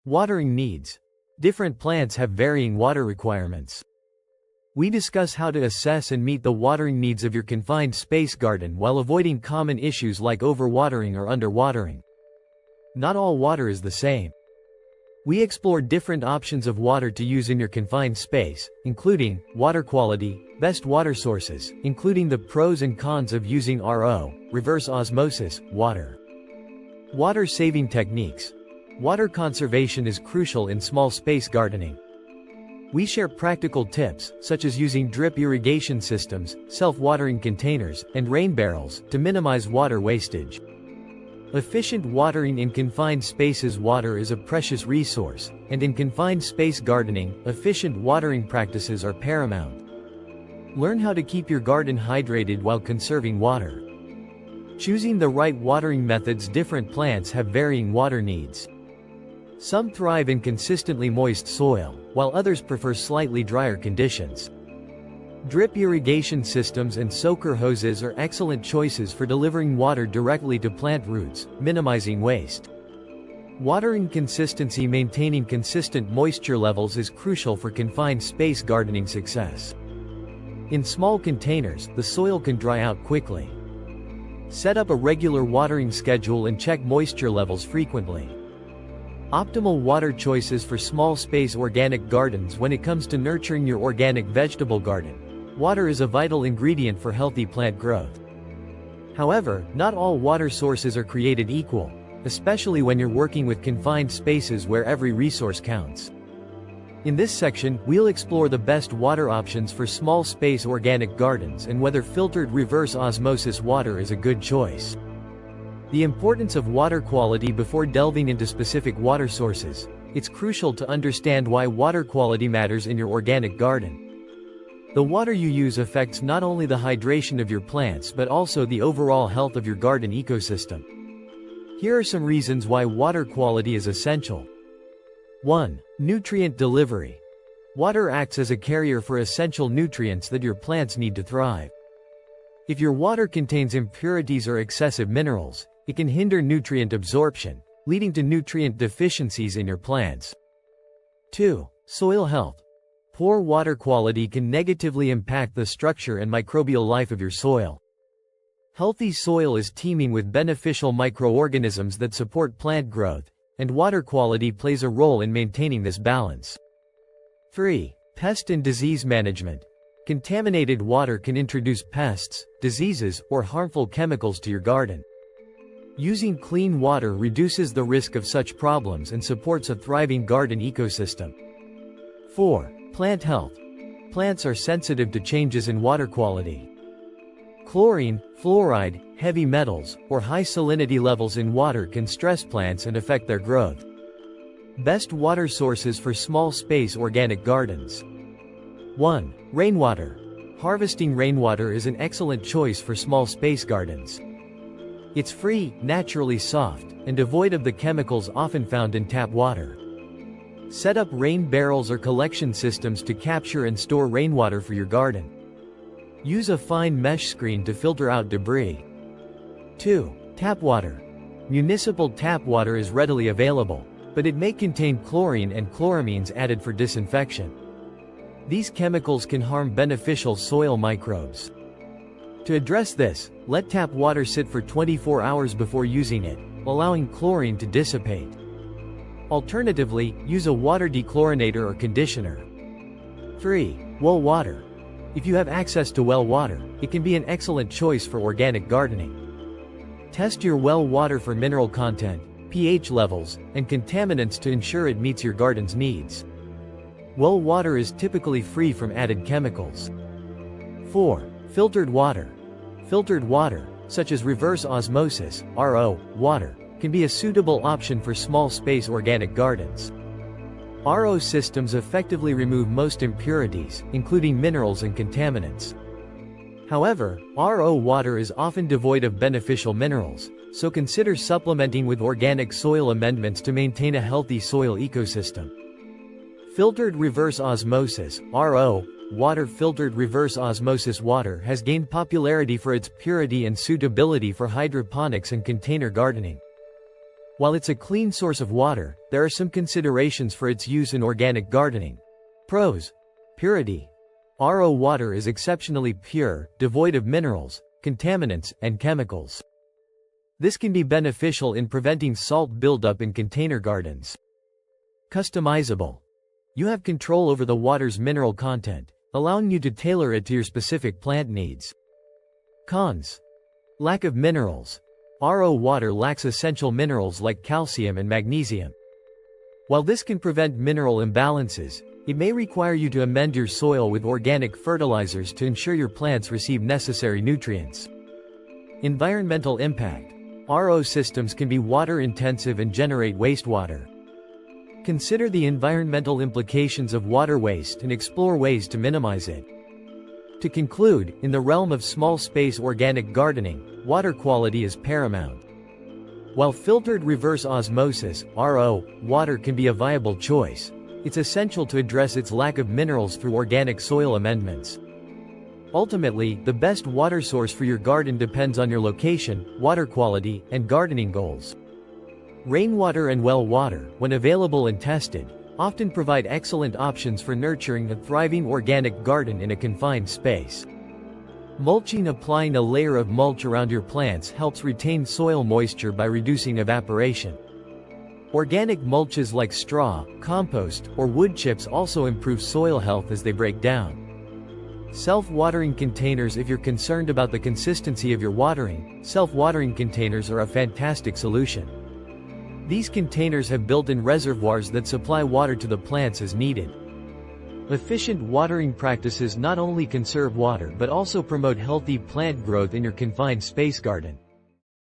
Watering needs. Different plants have varying water requirements. We discuss how to assess and meet the watering needs of your confined space garden while avoiding common issues like overwatering or underwatering. Not all water is the same. We explore different options of water to use in your confined space, including water quality, best water sources, including the pros and cons of using RO, reverse osmosis, water. Water saving techniques. Water conservation is crucial in small space gardening. We share practical tips, such as using drip irrigation systems, self-watering containers, and rain barrels, to minimize water wastage. Efficient watering in confined spaces. Water is a precious resource, and in confined space gardening, efficient watering practices are paramount. Learn how to keep your garden hydrated while conserving water. Choosing the right watering methods. Different plants have varying water needs. Some thrive in consistently moist soil, while others prefer slightly drier conditions. Drip irrigation systems and soaker hoses are excellent choices for delivering water directly to plant roots, minimizing waste. Watering consistency. Maintaining consistent moisture levels is crucial for confined space gardening success. In small containers, the soil can dry out quickly. Set up a regular watering schedule and check moisture levels frequently. Optimal water choices for small space organic gardens. When it comes to nurturing your organic vegetable garden, water is a vital ingredient for healthy plant growth. However, not all water sources are created equal, especially when you're working with confined spaces where every resource counts. In this section, we'll explore the best water options for small space organic gardens and whether filtered reverse osmosis water is a good choice. The importance of water quality. Before delving into specific water sources, it's crucial to understand why water quality matters in your organic garden. The water you use affects not only the hydration of your plants but also the overall health of your garden ecosystem. Here are some reasons why water quality is essential. 1. Nutrient delivery. Water acts as a carrier for essential nutrients that your plants need to thrive. If your water contains impurities or excessive minerals, it can hinder nutrient absorption, leading to nutrient deficiencies in your plants. 2. Soil health. Poor water quality can negatively impact the structure and microbial life of your soil. Healthy soil is teeming with beneficial microorganisms that support plant growth, and water quality plays a role in maintaining this balance. 3. Pest and disease management. Contaminated water can introduce pests, diseases, or harmful chemicals to your garden. Using clean water reduces the risk of such problems and supports a thriving garden ecosystem. 4. Plant health. Plants are sensitive to changes in water quality. Chlorine, fluoride, heavy metals, or high salinity levels in water can stress plants and affect their growth. Best water sources for small space organic gardens. 1. Rainwater. Harvesting rainwater is an excellent choice for small space gardens. It's free, naturally soft, and devoid of the chemicals often found in tap water. Set up rain barrels or collection systems to capture and store rainwater for your garden. Use a fine mesh screen to filter out debris. 2. Tap water. Municipal tap water is readily available, but it may contain chlorine and chloramines added for disinfection. These chemicals can harm beneficial soil microbes. To address this, let tap water sit for 24 hours before using it, allowing chlorine to dissipate. Alternatively, use a water dechlorinator or conditioner. 3. Well water. If you have access to well water, it can be an excellent choice for organic gardening. Test your well water for mineral content, pH levels, and contaminants to ensure it meets your garden's needs. Well water is typically free from added chemicals. 4. Filtered water. Filtered water, such as reverse osmosis, RO, water, can be a suitable option for small space organic gardens. RO systems effectively remove most impurities, including minerals and contaminants. However, RO water is often devoid of beneficial minerals, so consider supplementing with organic soil amendments to maintain a healthy soil ecosystem. Filtered reverse osmosis, RO, water. Filtered reverse osmosis water has gained popularity for its purity and suitability for hydroponics and container gardening. While it's a clean source of water, there are some considerations for its use in organic gardening. Pros. Purity. RO water is exceptionally pure, devoid of minerals, contaminants, and chemicals. This can be beneficial in preventing salt buildup in container gardens. Customizable. You have control over the water's mineral content, allowing you to tailor it to your specific plant needs. Cons. Lack of minerals. RO water lacks essential minerals like calcium and magnesium. While this can prevent mineral imbalances, it may require you to amend your soil with organic fertilizers to ensure your plants receive necessary nutrients. Environmental impact. RO systems can be water-intensive and generate wastewater. Consider the environmental implications of water waste and explore ways to minimize it. To conclude, in the realm of small-space organic gardening, water quality is paramount. While filtered reverse osmosis (RO) water can be a viable choice, it's essential to address its lack of minerals through organic soil amendments. Ultimately, the best water source for your garden depends on your location, water quality, and gardening goals. Rainwater and well water, when available and tested, often provide excellent options for nurturing a thriving organic garden in a confined space. Mulching. Applying a layer of mulch around your plants helps retain soil moisture by reducing evaporation. Organic mulches like straw, compost, or wood chips also improve soil health as they break down. Self-watering containers. If you're concerned about the consistency of your watering, self-watering containers are a fantastic solution. These containers have built-in reservoirs that supply water to the plants as needed. Efficient watering practices not only conserve water but also promote healthy plant growth in your confined space garden.